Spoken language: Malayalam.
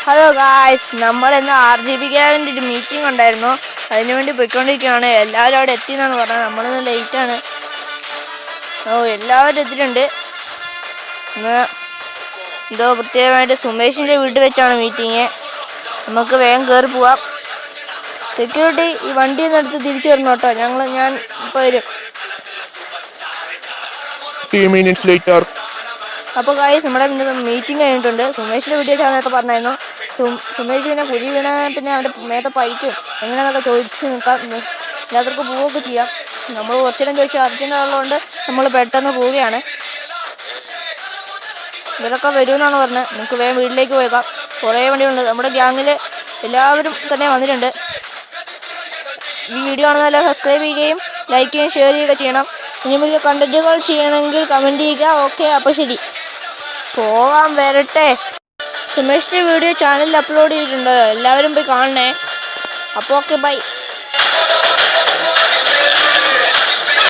ഹലോ ഗായ്സ്, നമ്മളിന്ന് RGB ഗ്യാങ്ങിൻ്റെ ഒരു മീറ്റിംഗ് ഉണ്ടായിരുന്നു. അതിനുവേണ്ടി പോയിക്കൊണ്ടിരിക്കുകയാണ്. എല്ലാവരും അവിടെ എത്തിയെന്നാണ് പറഞ്ഞത്. നമ്മളിന്ന് ലേറ്റാണ്. എല്ലാവരും എത്തിയിട്ടുണ്ട്. ഇന്ന് എന്തോ പ്രത്യേകമായിട്ട് സുമേഷിൻ്റെ വീട്ടിൽ വെച്ചാണ് മീറ്റിംഗ്. നമുക്ക് വേഗം കയറി പോവാം. സെക്യൂരിറ്റി ഈ വണ്ടിയിൽ നിന്ന് എടുത്ത് തിരിച്ചു തരണം കേട്ടോ. ഞാൻ ഇപ്പോൾ വരും. അപ്പോൾ ഗായ്സ്, നമ്മുടെ മീറ്റിംഗ് കഴിഞ്ഞിട്ടുണ്ട്. സുമേഷിൻ്റെ വീട്ടിൽ വെച്ചാൽ നേരത്തെ പറഞ്ഞായിരുന്നു. സുമേഷ് പിന്നെ കുഴി വീണ പിന്നെ അവൻ്റെ മേത്തെ പൈക്കും എങ്ങനെയാണെന്നൊക്കെ ചോദിച്ച് നിൽക്കാം. എല്ലാവർക്കും പോവുകയൊക്കെ ചെയ്യാം. നമ്മൾ കുറച്ചേരം ചോദിച്ച് അർജൻറ്റുള്ളതുകൊണ്ട് നമ്മൾ പെട്ടെന്ന് പോവുകയാണ്. ഇവരൊക്കെ വരുമെന്നാണ് പറഞ്ഞത്. നമുക്ക് വേഗം വീട്ടിലേക്ക് പോയേക്കാം. കുറേ വണ്ടികളുണ്ട്. നമ്മുടെ ഗ്യാങ്ങിൽ എല്ലാവരും തന്നെ വന്നിട്ടുണ്ട്. ഈ വീഡിയോ ആണെന്നല്ല സബ്സ്ക്രൈബ് ചെയ്യുകയും ലൈക്ക് ചെയ്യുകയും ഷെയർ ചെയ്യുകയൊക്കെ ചെയ്യണം. ഇനി നമുക്ക് കണ്ടന്റുകൾ ചെയ്യണമെങ്കിൽ കമൻറ്റ് ചെയ്യുക. ഓക്കെ, അപ്പോൾ ശരി, പോവാൻ വരട്ടെ. സുമേഷിൻ്റെ വീഡിയോ ചാനലിൽ അപ്ലോഡ് ചെയ്തിട്ടുണ്ടല്ലോ, എല്ലാവരും പോയി കാണണേ. അപ്പോൾ ഓക്കെ, ബൈ.